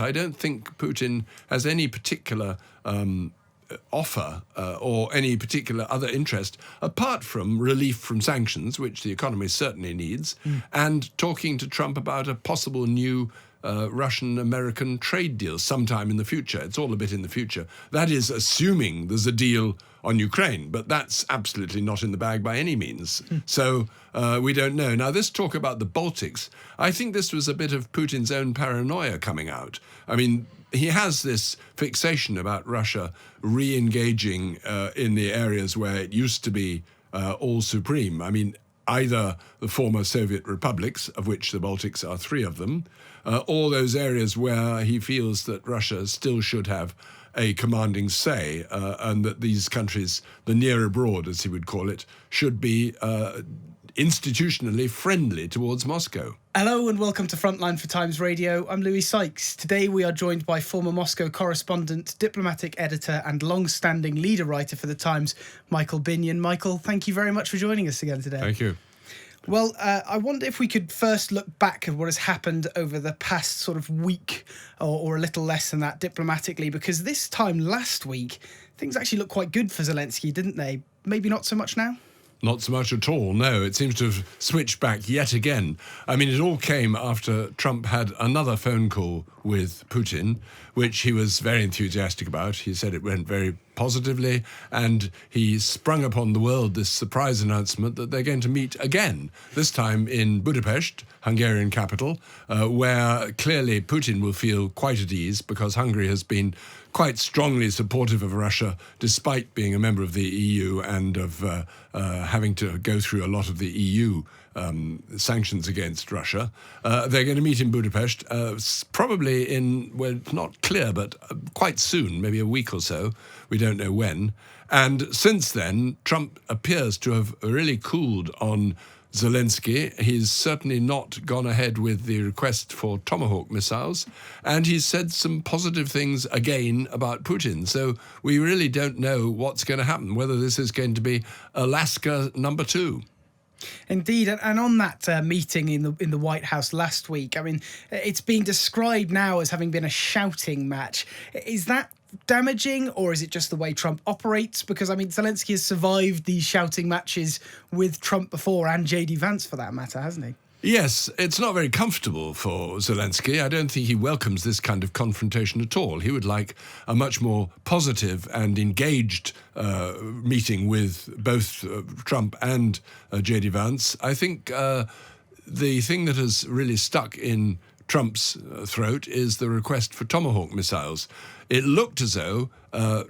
I don't think Putin has any particular offer or any particular other interest apart from relief from sanctions, which the economy certainly needs, and talking to Trump about a possible new Russian-American trade deal sometime in the future. It's all a bit in the future. That is assuming there's a deal on Ukraine, but that's absolutely not in the bag by any means. So we don't know. Now, this talk about the Baltics, I think this was a bit of Putin's own paranoia coming out. I mean, he has this fixation about Russia re-engaging in the areas where it used to be all supreme. I mean, either the former Soviet republics, of which the Baltics are 3 of them, or those areas where he feels that Russia still should have a commanding say, and that these countries, the near abroad, as he would call it, should be institutionally friendly towards Moscow. Hello and welcome to Frontline for Times Radio. I'm Louis Sykes. Today we are joined by former Moscow correspondent, diplomatic editor and long-standing leader writer for The Times, Michael Binyon. Michael, thank you very much for joining us again today. Thank you. Well, I wonder if we could first look back at what has happened over the past sort of week or a little less than that diplomatically, because this time last week, things actually looked quite good for Zelensky, didn't they? Maybe not so much now? Not so much at all, no. It seems to have switched back yet again. I mean, it all came after Trump had another phone call with Putin, which he was very enthusiastic about. He said it went very positively, and he sprung upon the world this surprise announcement that they're going to meet again, this time in Budapest, Hungarian capital, where clearly Putin will feel quite at ease because Hungary has been quite strongly supportive of Russia, despite being a member of the EU and of having to go through a lot of the EU sanctions against Russia. They're going to meet in Budapest, probably in, well, it's not clear, but quite soon, maybe a week or so. We don't know when. And since then, Trump appears to have really cooled on Zelensky. He's certainly not gone ahead with the request for Tomahawk missiles, and he's said some positive things again about Putin. So we really don't know what's going to happen, whether this is going to be Alaska number 2. Indeed, and on that meeting in the White House last week, I mean, it's being described now as having been a shouting match. Is that damaging, or is it just the way Trump operates? Because, I mean, Zelensky has survived these shouting matches with Trump before, and J.D. Vance for that matter, hasn't he? Yes, it's not very comfortable for Zelensky. I don't think he welcomes this kind of confrontation at all. He would like a much more positive and engaged meeting with both Trump and J.D. Vance. I think the thing that has really stuck in Trump's throat is the request for Tomahawk missiles. It looked as though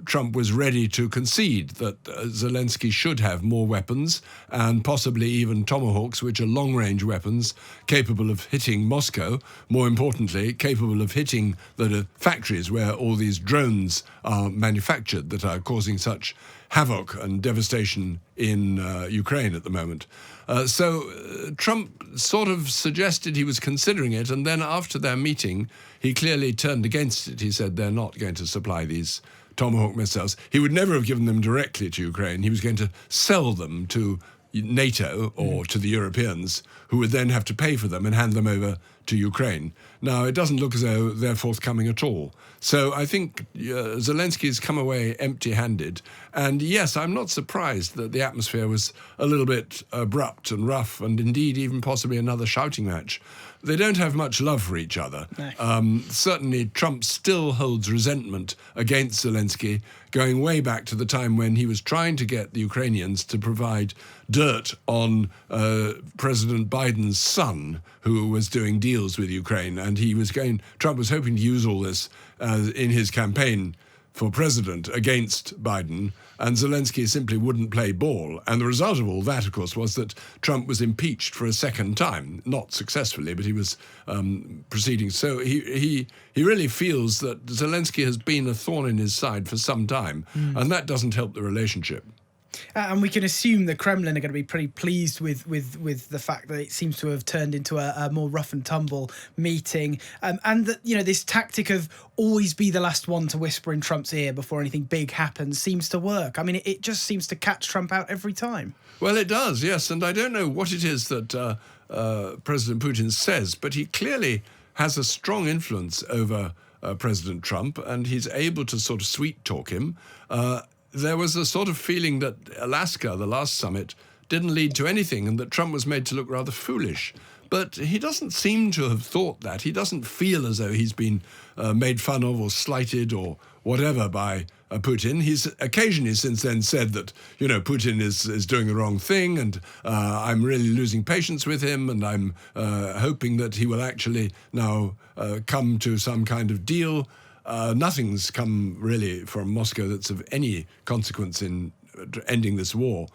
Trump was ready to concede that Zelensky should have more weapons, and possibly even Tomahawks, which are long-range weapons capable of hitting Moscow, more importantly, capable of hitting the factories where all these drones are manufactured that are causing such havoc and devastation in Ukraine at the moment. So Trump sort of suggested he was considering it, and then after their meeting, he clearly turned against it. He said they're not going to supply these Tomahawk missiles. He would never have given them directly to Ukraine. He was going to sell them to NATO or to the Europeans, who would then have to pay for them and hand them over to Ukraine. Now, it doesn't look as though they're forthcoming at all. So I think Zelensky's come away empty-handed. And yes, I'm not surprised that the atmosphere was a little bit abrupt and rough, and indeed even possibly another shouting match. They don't have much love for each other. No. Certainly, Trump still holds resentment against Zelensky, going way back to the time when he was trying to get the Ukrainians to provide dirt on President Biden's son, who was doing deals with Ukraine. And Trump was hoping to use all this in his campaign for president against Biden, and Zelensky simply wouldn't play ball. And the result of all that, of course, was that Trump was impeached for a second time, not successfully, but he was proceeding. So he really feels that Zelensky has been a thorn in his side for some time, and that doesn't help the relationship. And we can assume the Kremlin are going to be pretty pleased with the fact that it seems to have turned into a more rough and tumble meeting, and that, you know, this tactic of always be the last one to whisper in Trump's ear before anything big happens seems to work. I mean, it just seems to catch Trump out every time. Well, it does, yes, and I don't know what it is that President Putin says, but he clearly has a strong influence over President Trump, and he's able to sort of sweet-talk him. There was a sort of feeling that Alaska, the last summit, didn't lead to anything and that Trump was made to look rather foolish. But he doesn't seem to have thought that. He doesn't feel as though he's been made fun of or slighted or whatever by Putin. He's occasionally since then said that, Putin is doing the wrong thing, and I'm really losing patience with him, and I'm hoping that he will actually now come to some kind of deal. Nothing's come really from Moscow that's of any consequence in ending this war.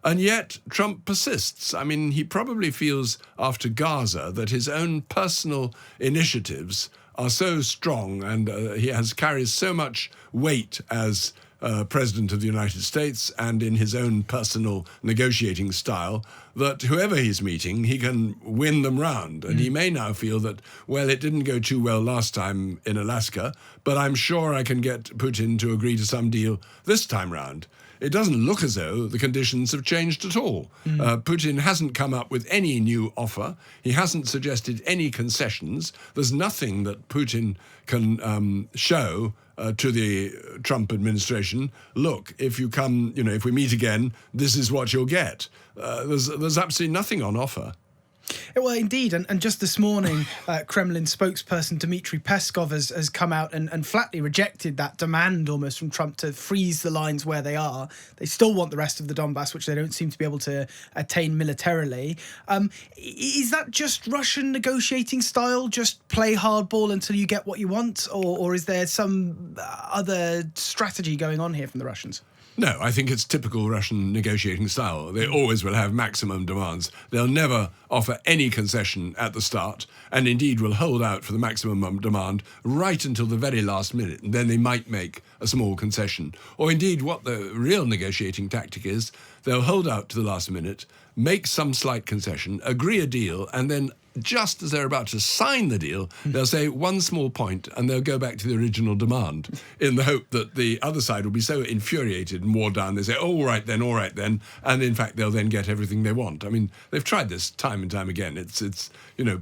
And yet Trump persists. I mean, he probably feels after Gaza that his own personal initiatives are so strong, and carries so much weight as President of the United States and in his own personal negotiating style, that whoever he's meeting, he can win them round. And he may now feel that, well, it didn't go too well last time in Alaska, but I'm sure I can get Putin to agree to some deal this time round. It doesn't look as though the conditions have changed at all. Putin hasn't come up with any new offer. He hasn't suggested any concessions. There's nothing that Putin can show to the Trump administration. Look, if you come, if we meet again, this is what you'll get. There's absolutely nothing on offer. Well, indeed. And just this morning, Kremlin spokesperson Dmitry Peskov has come out and flatly rejected that demand almost from Trump to freeze the lines where they are. They still want the rest of the Donbass, which they don't seem to be able to attain militarily. Is that just Russian negotiating style? Just play hardball until you get what you want? Or is there some other strategy going on here from the Russians? No, I think it's typical Russian negotiating style. They always will have maximum demands. They'll never offer any concession at the start, and indeed will hold out for the maximum demand right until the very last minute, and then they might make a small concession. Or indeed, what the real negotiating tactic is, they'll hold out to the last minute, make some slight concession, agree a deal, and then just as they're about to sign the deal, they'll say one small point and they'll go back to the original demand in the hope that the other side will be so infuriated and worn down, they say, all right then, and in fact they'll then get everything they want. I mean, they've tried this time and time again. It's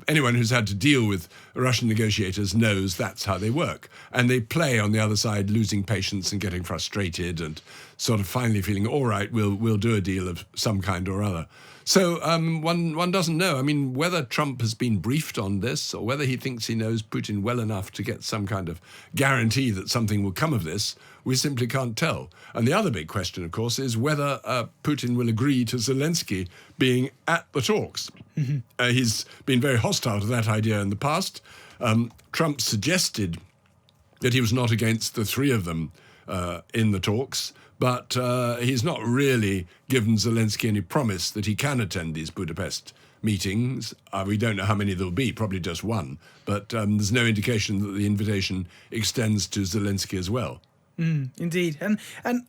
anyone who's had to deal with Russian negotiators knows that's how they work. And they play on the other side, losing patience and getting frustrated and sort of finally feeling, all right, we'll do a deal of some kind or other. So one doesn't know. I mean, whether Trump has been briefed on this or whether he thinks he knows Putin well enough to get some kind of guarantee that something will come of this, we simply can't tell. And the other big question, of course, is whether Putin will agree to Zelensky being at the talks. He's been very hostile to that idea in the past. Trump suggested that he was not against the three of them in the talks, but he's not really given Zelensky any promise that he can attend these Budapest meetings. We don't know how many there'll be, probably just one, but there's no indication that the invitation extends to Zelensky as well. Indeed. And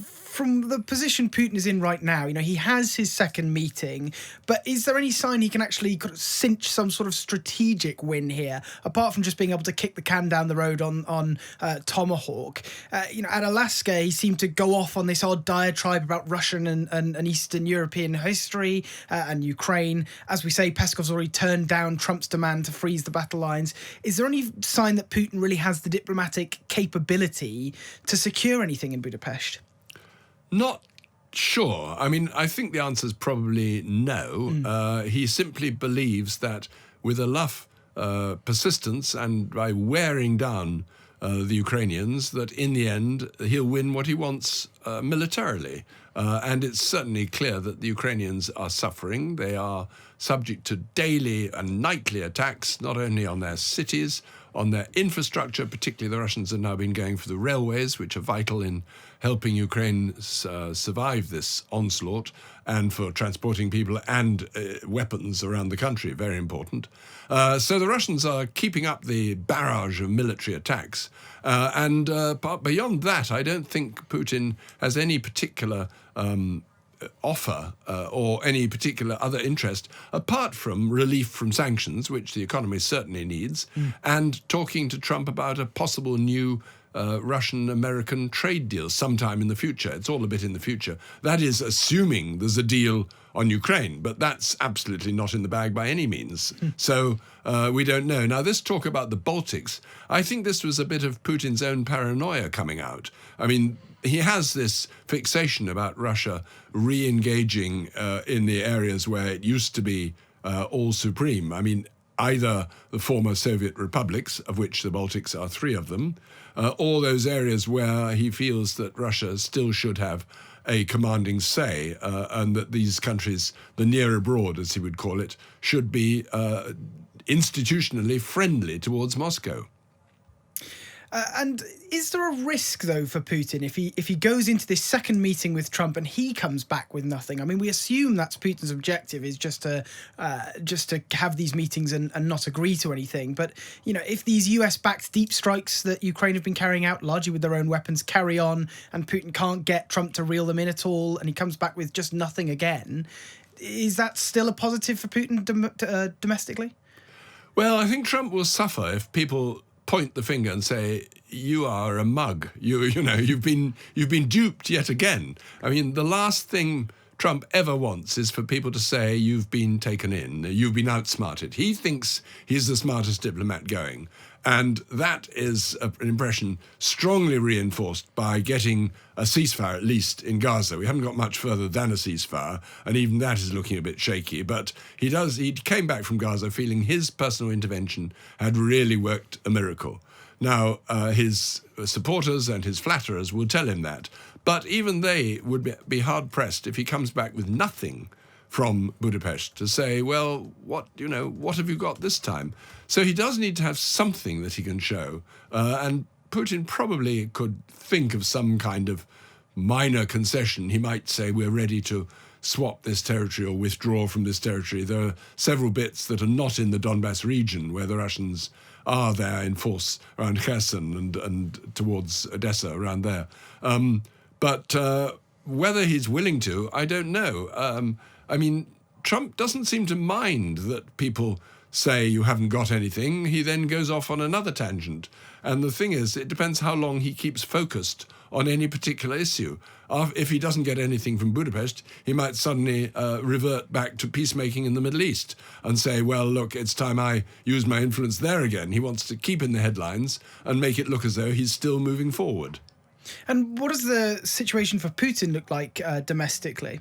from the position Putin is in right now, he has his second meeting, but is there any sign he can actually cinch some sort of strategic win here, apart from just being able to kick the can down the road on Tomahawk? At Alaska, he seemed to go off on this odd diatribe about Russian and Eastern European history and Ukraine. As we say, Peskov's already turned down Trump's demand to freeze the battle lines. Is there any sign that Putin really has the diplomatic capability to secure anything in Budapest? Not sure. I mean, I think the answer is probably no. He simply believes that with enough persistence and by wearing down the Ukrainians, that in the end he'll win what he wants militarily. And it's certainly clear that the Ukrainians are suffering. They are subject to daily and nightly attacks, not only on their cities, on their infrastructure. Particularly the Russians have now been going for the railways, which are vital in helping Ukraine survive this onslaught, and for transporting people and weapons around the country, very important. So the Russians are keeping up the barrage of military attacks. But beyond that, I don't think Putin has any particular offer or any particular other interest, apart from relief from sanctions, which the economy certainly needs, and talking to Trump about a possible new Russian-American trade deal sometime in the future. It's all a bit in the future. That is assuming there's a deal on Ukraine, but that's absolutely not in the bag by any means. So we don't know. Now, this talk about the Baltics, I think this was a bit of Putin's own paranoia coming out. I mean, he has this fixation about Russia re-engaging in the areas where it used to be all supreme. I mean, either the former Soviet republics, of which the Baltics are 3 of them, or those areas where he feels that Russia still should have a commanding say, and that these countries, the near abroad, as he would call it, should be institutionally friendly towards Moscow. And is there a risk, though, for Putin if he goes into this second meeting with Trump and he comes back with nothing? I mean, we assume that's Putin's objective, is just to have these meetings and not agree to anything. But, you know, if these US-backed deep strikes that Ukraine have been carrying out, largely with their own weapons, carry on, and Putin can't get Trump to reel them in at all, and he comes back with just nothing again, is that still a positive for Putin domestically? Well, I think Trump will suffer if people point the finger and say, you are a mug. You know, you've been duped yet again. I mean, the last thing Trump ever wants is for people to say you've been taken in, you've been outsmarted. He thinks he's the smartest diplomat going. And that is an impression strongly reinforced by getting a ceasefire, at least in Gaza. We haven't got much further than a ceasefire, and even that is looking a bit shaky. But he came back from Gaza feeling his personal intervention had really worked a miracle. Now, his supporters and his flatterers will tell him that. But even they would be hard-pressed if he comes back with nothing from Budapest to say, well, what have you got this time? So he does need to have something that he can show. And Putin probably could think of some kind of minor concession. He might say, we're ready to swap this territory or withdraw from this territory. There are several bits that are not in the Donbass region where the Russians are there in force around Kherson and towards Odessa, around there. But whether he's willing to, I don't know. I mean, Trump doesn't seem to mind that people say you haven't got anything. He then goes off on another tangent. And the thing is, it depends how long he keeps focused on any particular issue. If he doesn't get anything from Budapest, he might suddenly revert back to peacemaking in the Middle East and say, well, look, it's time I use my influence there again. He wants to keep in the headlines and make it look as though he's still moving forward. And what does the situation for Putin look like domestically?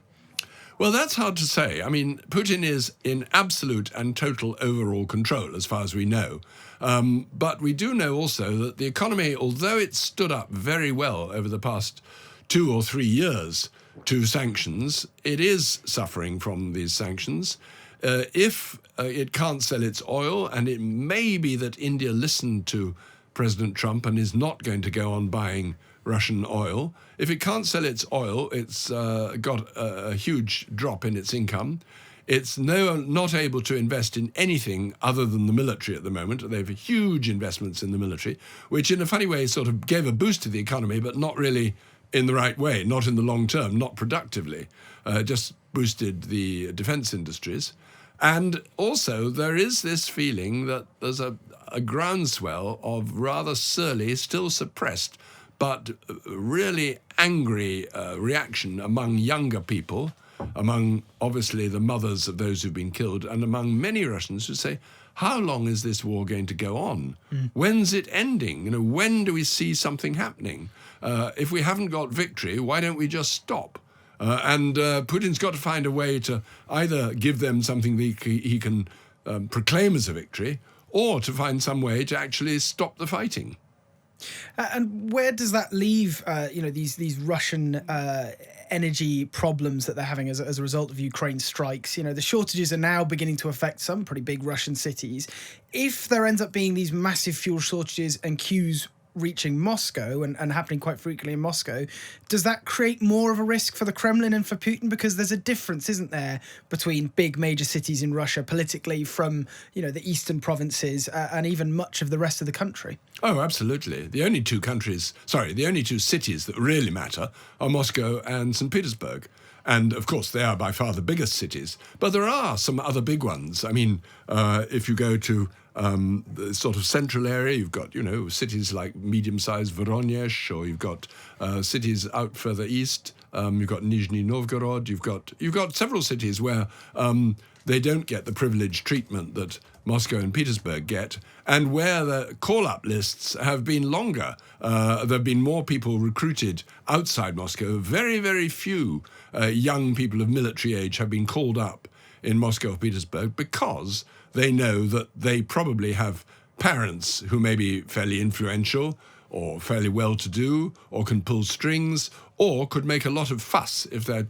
Well, that's hard to say. I mean, Putin is in absolute and total overall control, as far as we know. But we do know also that the economy, although it stood up very well over the past 2 or 3 years to sanctions, it is suffering from these sanctions. If it can't sell its oil, and it may be that India listened to President Trump and is not going to go on buying Russian oil. If it can't sell its oil, it's got a huge drop in its income. It's not able to invest in anything other than the military at the moment. They have huge investments in the military, which in a funny way sort of gave a boost to the economy, but not really in the right way, not in the long term, not productively. Just boosted the defense industries. And also there is this feeling that there's a groundswell of rather surly, still suppressed, but really angry reaction among younger people, among obviously the mothers of those who've been killed, and among many Russians who say, how long is this war going to go on? When's it ending? When do we see something happening? If we haven't got victory, why don't we just stop? And Putin's got to find a way to either give them something that he can proclaim as a victory, or to find some way to actually stop the fighting. And where does that leave, these Russian energy problems that they're having as a result of Ukraine strikes? The shortages are now beginning to affect some pretty big Russian cities. If there ends up being these massive fuel shortages and queues reaching Moscow and happening quite frequently in Moscow, does that create more of a risk for the Kremlin and for Putin? Because there's a difference, isn't there, between big major cities in Russia politically from, the eastern provinces and even much of the rest of the country? Oh, absolutely. The only two cities that really matter are Moscow and St. Petersburg. And of course, they are by far the biggest cities. But there are some other big ones. I mean, if you go to the sort of central area, you've got, cities like medium-sized Voronezh, or you've got cities out further east. You've got Nizhny Novgorod. You've got several cities where they don't get the privileged treatment that Moscow and Petersburg get, and where the call-up lists have been longer. There have been more people recruited outside Moscow. Very, very few young people of military age have been called up in Moscow or Petersburg because they know that they probably have parents who may be fairly influential or fairly well-to-do or can pull strings or could make a lot of fuss if their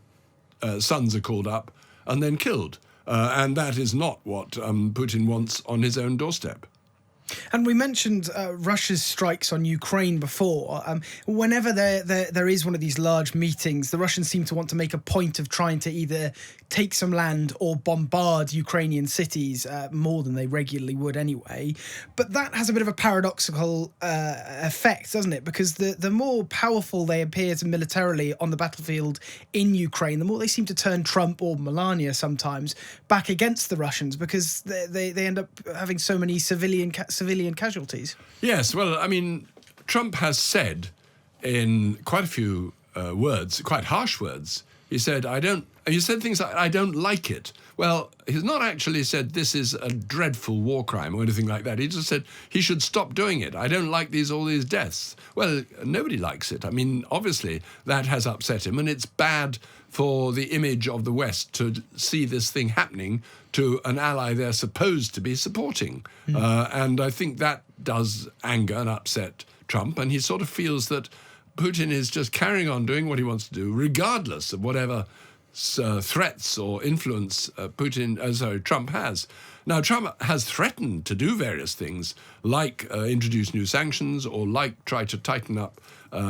sons are called up and then killed. And that is not what Putin wants on his own doorstep. And we mentioned Russia's strikes on Ukraine before. Whenever there is one of these large meetings, the Russians seem to want to make a point of trying to either take some land or bombard Ukrainian cities more than they regularly would anyway. But that has a bit of a paradoxical effect, doesn't it? Because the more powerful they appear to militarily on the battlefield in Ukraine, the more they seem to turn Trump or Melania sometimes back against the Russians because they end up having so many civilian casualties. Yes, well, I mean, Trump has said in quite a few words, quite harsh words, he said things like, I don't like it. Well, he's not actually said this is a dreadful war crime or anything like that. He just said he should stop doing it. I don't like all these deaths. Well, nobody likes it. I mean, obviously, that has upset him, and it's bad for the image of the West to see this thing happening to an ally they're supposed to be supporting. And I think that does anger and upset Trump, and he sort of feels that Putin is just carrying on doing what he wants to do, regardless of whatever threats or influence Trump has. Now, Trump has threatened to do various things, like introduce new sanctions or like try to tighten up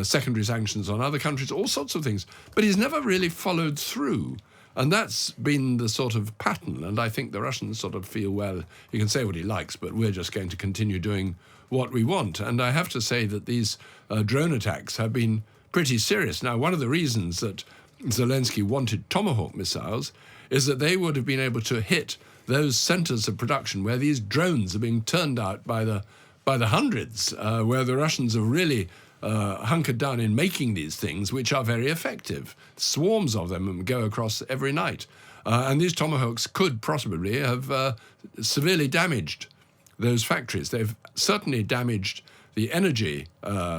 secondary sanctions on other countries, all sorts of things. But he's never really followed through. And that's been the sort of pattern. And I think the Russians sort of feel, well, he can say what he likes, but we're just going to continue doing what we want. And I have to say that these drone attacks have been pretty serious. Now, one of the reasons that Zelensky wanted Tomahawk missiles is that they would have been able to hit those centers of production where these drones are being turned out by the hundreds, where the Russians have really hunkered down in making these things, which are very effective. Swarms of them go across every night. And these Tomahawks could possibly have severely damaged those factories. They've certainly damaged the energy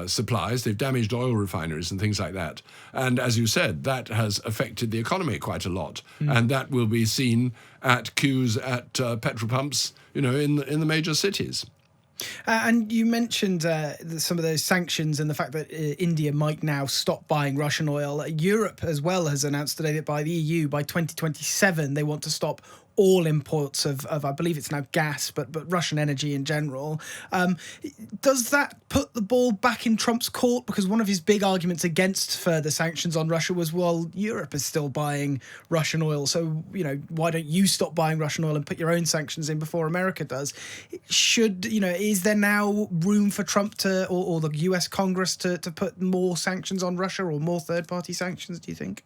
supplies. They've damaged oil refineries and things like that. And as you said, that has affected the economy quite a lot. And that will be seen at queues at petrol pumps, in the major cities. And you mentioned some of those sanctions and the fact that India might now stop buying Russian oil. Europe as well has announced today that by the EU, by 2027, they want to stop all imports of I believe it's now gas, but Russian energy in general. Does that put the ball back in Trump's court? Because one of his big arguments against further sanctions on Russia was, well, Europe is still buying Russian oil, so why don't you stop buying Russian oil and put your own sanctions in before America does? Is there now room for Trump to or the US Congress to put more sanctions on Russia or more third-party sanctions, do you think?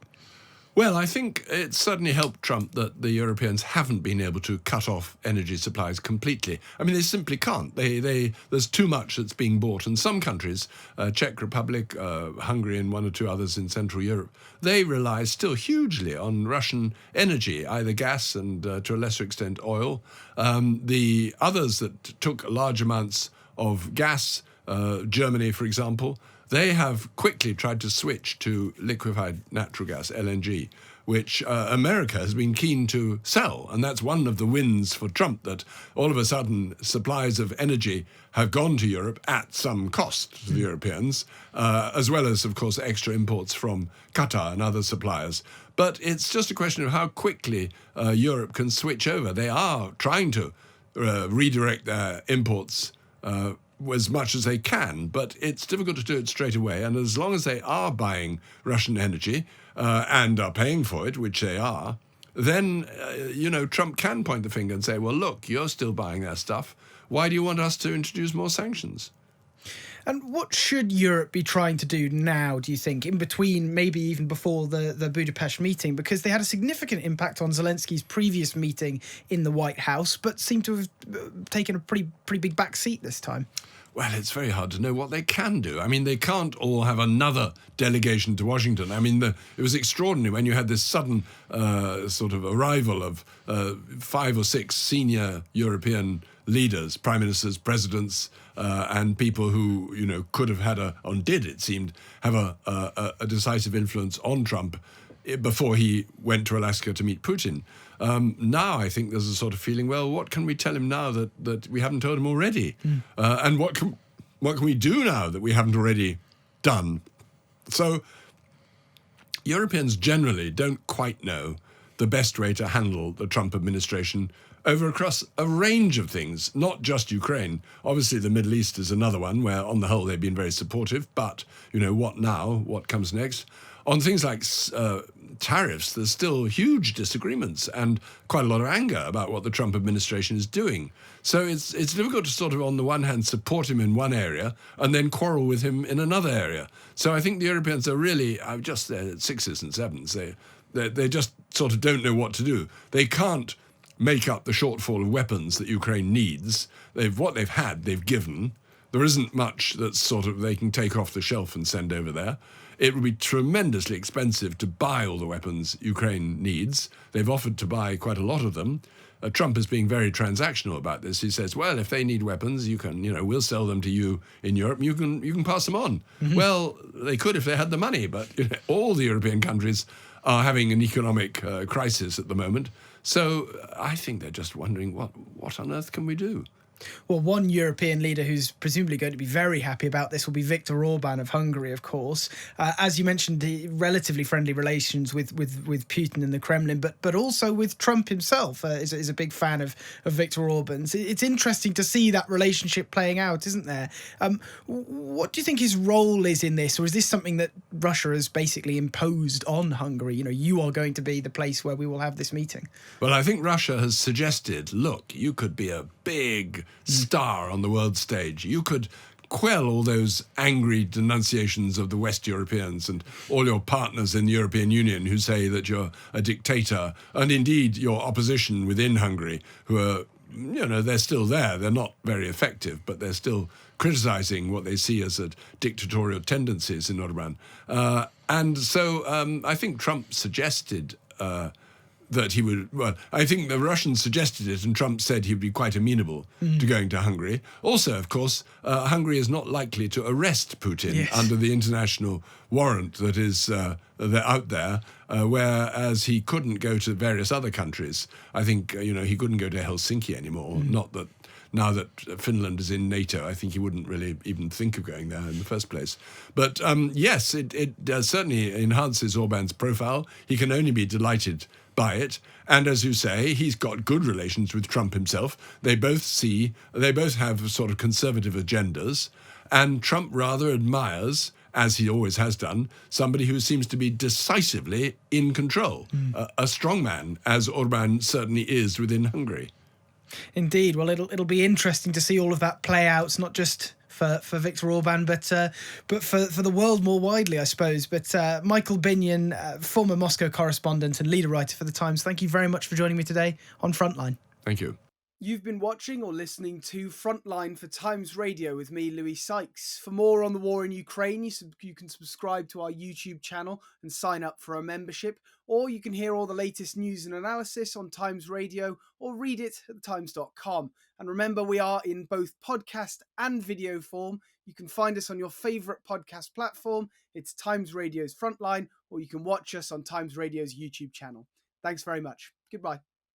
Well, I think it's certainly helped Trump that the Europeans haven't been able to cut off energy supplies completely. I mean, they simply can't. There's too much that's being bought. And some countries, Czech Republic, Hungary and one or two others in Central Europe, they rely still hugely on Russian energy, either gas and to a lesser extent oil. The others that took large amounts of gas, Germany, for example, they have quickly tried to switch to liquefied natural gas, LNG, which America has been keen to sell. And that's one of the wins for Trump, that all of a sudden supplies of energy have gone to Europe at some cost to the Europeans, as well as, of course, extra imports from Qatar and other suppliers. But it's just a question of how quickly Europe can switch over. They are trying to redirect their imports as much as they can, but it's difficult to do it straight away. And as long as they are buying Russian energy and are paying for it, which they are, then, Trump can point the finger and say, well, look, you're still buying their stuff. Why do you want us to introduce more sanctions? And what should Europe be trying to do now, do you think, in between, maybe even before the Budapest meeting? Because they had a significant impact on Zelensky's previous meeting in the White House, but seem to have taken a pretty big back seat this time. Well, it's very hard to know what they can do. I mean, they can't all have another delegation to Washington. I mean, it was extraordinary when you had this sudden sort of arrival of 5 or 6 senior European leaders, prime ministers, presidents, and people who, could have had it seemed, have a decisive influence on Trump before he went to Alaska to meet Putin. Now I think there's a sort of feeling, well, what can we tell him now that we haven't told him already? And what can we do now that we haven't already done? So Europeans generally don't quite know the best way to handle the Trump administration across a range of things, not just Ukraine. Obviously, the Middle East is another one where, on the whole, they've been very supportive. But, what now? What comes next? On things like tariffs, there's still huge disagreements and quite a lot of anger about what the Trump administration is doing. So it's difficult to sort of, on the one hand, support him in one area and then quarrel with him in another area. So I think the Europeans are really just there at 6s and 7s. They just sort of don't know what to do. They can't make up the shortfall of weapons that Ukraine needs. What they've had, they've given. There isn't much that's sort of they can take off the shelf and send over there. It would be tremendously expensive to buy all the weapons Ukraine needs. They've offered to buy quite a lot of them. Trump is being very transactional about this. He says, well, if they need weapons, you can, we'll sell them to you in Europe. You can pass them on. Mm-hmm. Well, they could if they had the money, but all the European countries are having an economic crisis at the moment. So I think they're just wondering what on earth can we do? Well, one European leader who's presumably going to be very happy about this will be Viktor Orban of Hungary, of course. As you mentioned, the relatively friendly relations with Putin and the Kremlin, but also with Trump himself is a big fan of Viktor Orban's. It's interesting to see that relationship playing out, isn't there? What do you think his role is in this? Or is this something that Russia has basically imposed on Hungary? You are going to be the place where we will have this meeting. Well, I think Russia has suggested, look, you could be a big star on the world stage. You could quell all those angry denunciations of the West Europeans and all your partners in the European Union who say that you're a dictator, and indeed your opposition within Hungary, who are, they're still there. They're not very effective, but they're still criticizing what they see as dictatorial tendencies in Orban. And so I think Trump suggested that he would, well, I think the Russians suggested it, and Trump said he'd be quite amenable to going to Hungary. Also, of course, Hungary is not likely to arrest Putin under the international warrant that is out there, whereas he couldn't go to various other countries. I think, he couldn't go to Helsinki anymore, not that now that Finland is in NATO, I think he wouldn't really even think of going there in the first place. But yes, it certainly enhances Orban's profile. He can only be delighted by it. And as you say, he's got good relations with Trump himself. They both have sort of conservative agendas. And Trump rather admires, as he always has done, somebody who seems to be decisively in control, a strong man, as Orban certainly is within Hungary. Indeed. Well, it'll be interesting to see all of that play out, not just for Viktor Orban, but for the world more widely, I suppose. But Michael Binyon, former Moscow correspondent and leader writer for The Times, thank you very much for joining me today on Frontline. Thank you. You've been watching or listening to Frontline for Times Radio with me, Louis Sykes. For more on the war in Ukraine, you can subscribe to our YouTube channel and sign up for a membership, or you can hear all the latest news and analysis on Times Radio or read it at thetimes.com. And remember, we are in both podcast and video form. You can find us on your favourite podcast platform. It's Times Radio's Frontline, or you can watch us on Times Radio's YouTube channel. Thanks very much. Goodbye.